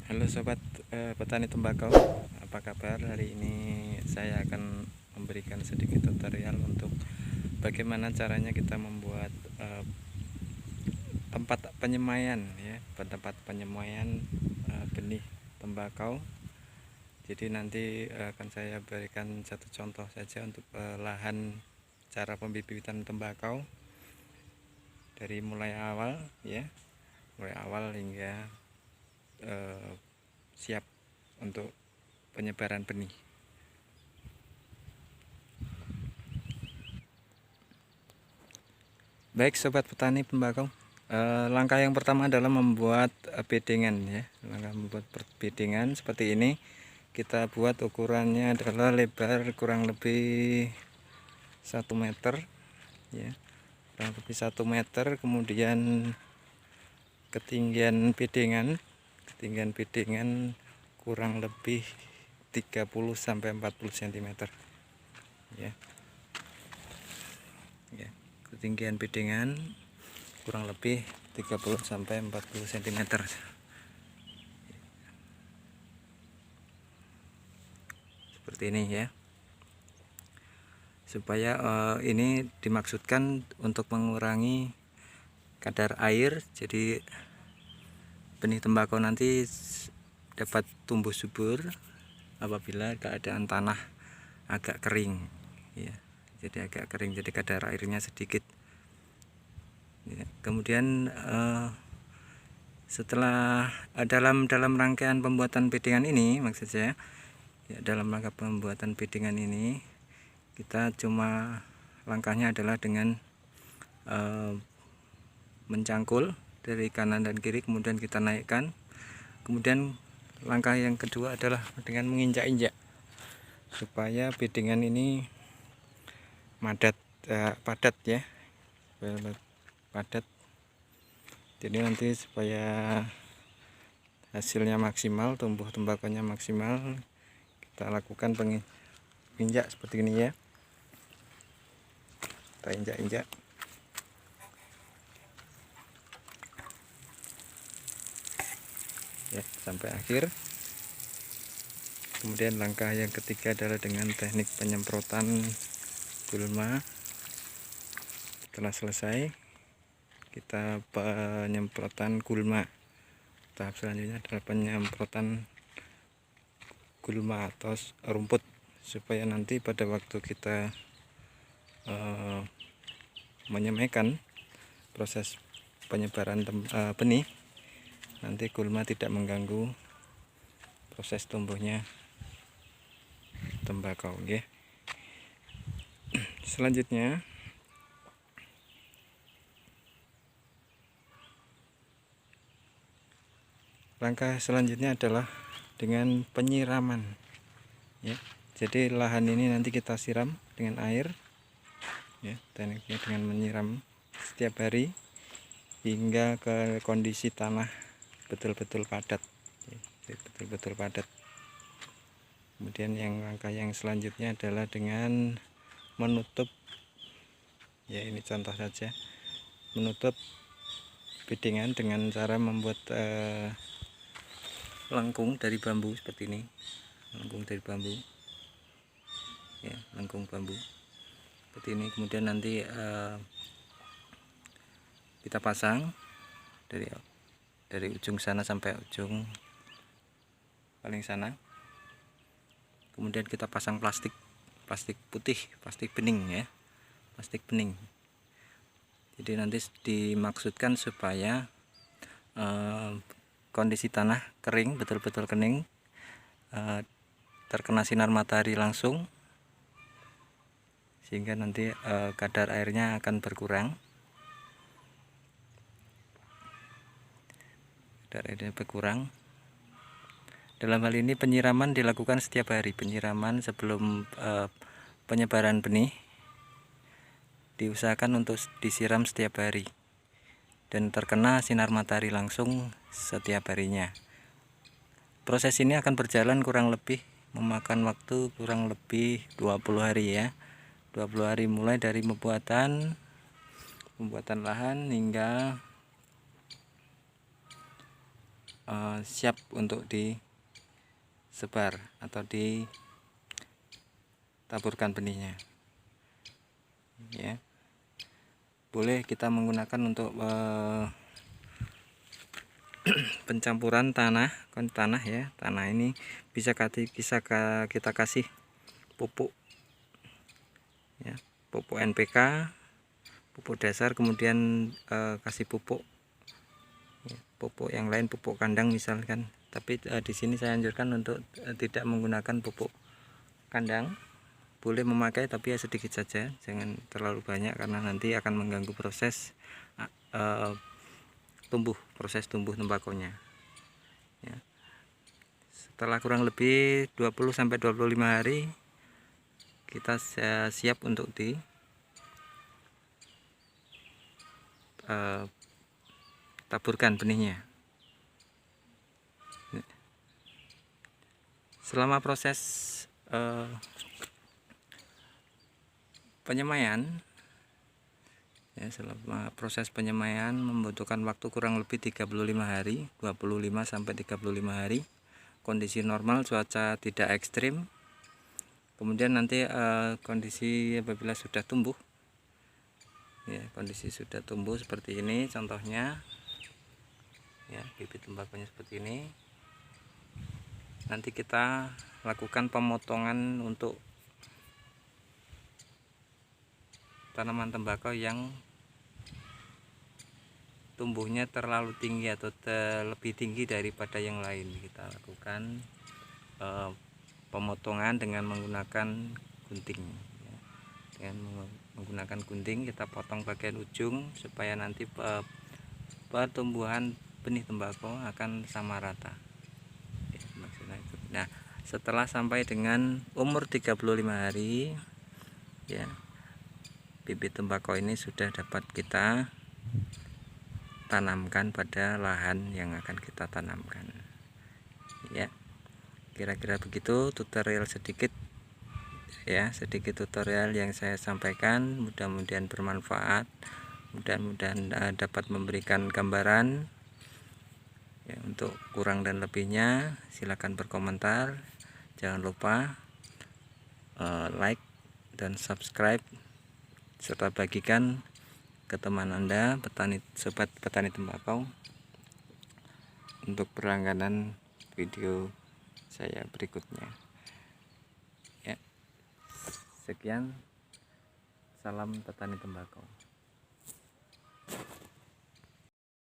Halo sobat petani tembakau, apa kabar? Hari ini saya akan memberikan sedikit tutorial untuk bagaimana caranya kita membuat tempat penyemaian ya, tempat penyemaian benih tembakau. Jadi nanti akan saya berikan satu contoh saja untuk lahan cara pembibitan tembakau dari mulai awal ya, mulai awal hingga siap untuk penyebaran benih. Baik sobat petani tembakau, langkah yang pertama adalah membuat bedengan ya. Langkah membuat bedengan seperti ini, kita buat ukurannya adalah lebar kurang lebih 1 meter ya, kurang lebih 1 meter. Kemudian ketinggian bedengan kurang lebih 30 sampai 40 cm ya. Ya, ketinggian bedengan kurang lebih 30 sampai 40 cm. Seperti ini ya. Supaya ini dimaksudkan untuk mengurangi kadar air, jadi benih tembakau nanti dapat tumbuh subur apabila keadaan tanah agak kering ya. Jadi agak kering, jadi kadar airnya sedikit ya. Kemudian setelah dalam rangkaian pembuatan bedengan ini, maksud saya ya, dalam rangka pembuatan bedengan ini kita cuma langkahnya adalah dengan mencangkul dari kanan dan kiri, kemudian kita naikkan. Kemudian langkah yang kedua adalah dengan menginjak-injak supaya bedengan ini padat ya, padat. Jadi nanti supaya hasilnya maksimal, tumbuh tembakunya maksimal, kita lakukan penginjak seperti ini ya. Kita injak-injak ya sampai akhir. Kemudian langkah yang ketiga adalah dengan teknik penyemprotan gulma. Setelah selesai, kita penyemprotan gulma. Tahap selanjutnya adalah penyemprotan gulma atau rumput, supaya nanti pada waktu kita menyemaikan proses penyebaran benih, nanti gulma tidak mengganggu proses tumbuhnya tembakau ya. Selanjutnya langkah selanjutnya adalah dengan penyiraman ya. Jadi lahan ini nanti kita siram dengan air ya, tekniknya dengan menyiram setiap hari hingga ke kondisi tanah betul-betul padat ya, betul-betul padat. Kemudian langkah yang selanjutnya adalah dengan menutup ya, ini contoh saja, menutup bedengan dengan cara membuat lengkung dari bambu seperti ini, lengkung dari bambu ya, lengkung bambu seperti ini. Kemudian nanti kita pasang dari ujung sana sampai ujung paling sana. Kemudian kita pasang plastik putih, plastik bening ya, plastik bening. Jadi nanti dimaksudkan supaya kondisi tanah kering, betul-betul kering, terkena sinar matahari langsung, sehingga nanti kadar airnya akan berkurang. Kadar airnya berkurang. Dalam hal ini penyiraman dilakukan setiap hari. Penyiraman sebelum penyebaran benih diusahakan untuk disiram setiap hari dan terkena sinar matahari langsung setiap harinya. Proses ini akan berjalan kurang lebih memakan waktu kurang lebih 20 hari ya. 20 hari mulai dari pembuatan lahan hingga siap untuk disebar atau ditaburkan benihnya ya. Boleh kita menggunakan untuk pencampuran tanah ya. Tanah ini bisa kita kasih pupuk ya, pupuk NPK, pupuk dasar, kemudian kasih pupuk ya, pupuk yang lain, pupuk kandang misalkan. Tapi di sini saya anjurkan untuk tidak menggunakan pupuk kandang. Boleh memakai tapi ya sedikit saja, jangan terlalu banyak karena nanti akan mengganggu proses proses tumbuh tembakonya ya. Setelah kurang lebih 20-25 hari kita siap untuk taburkan benihnya. Selama proses penyemaian ya, selama proses penyemaian membutuhkan waktu kurang lebih 35 hari, 25-35 hari. Kondisi normal, cuaca tidak ekstrim. Kemudian nanti kondisi apabila sudah tumbuh ya, kondisi sudah tumbuh seperti ini contohnya ya, bibit tembakonya seperti ini. Nanti kita lakukan pemotongan untuk tanaman tembakau yang tumbuhnya terlalu tinggi atau lebih tinggi daripada yang lain. Kita lakukan pemotongan dengan menggunakan gunting ya. Dengan menggunakan gunting kita potong bagian ujung supaya nanti pertumbuhan benih tembakau akan sama rata ya, maksudnya itu. Nah, setelah sampai dengan umur 35 hari ya, bibit tembakau ini sudah dapat kita tanamkan pada lahan yang akan kita tanamkan ya. Kira-kira begitu tutorial sedikit ya, sedikit tutorial yang saya sampaikan, mudah-mudahan bermanfaat, mudah-mudahan dapat memberikan gambaran ya. Untuk kurang dan lebihnya silakan berkomentar, jangan lupa like dan subscribe serta bagikan ke teman Anda, sobat petani tembakau, untuk berlangganan video saya berikutnya ya. Sekian, salam petani tembakau.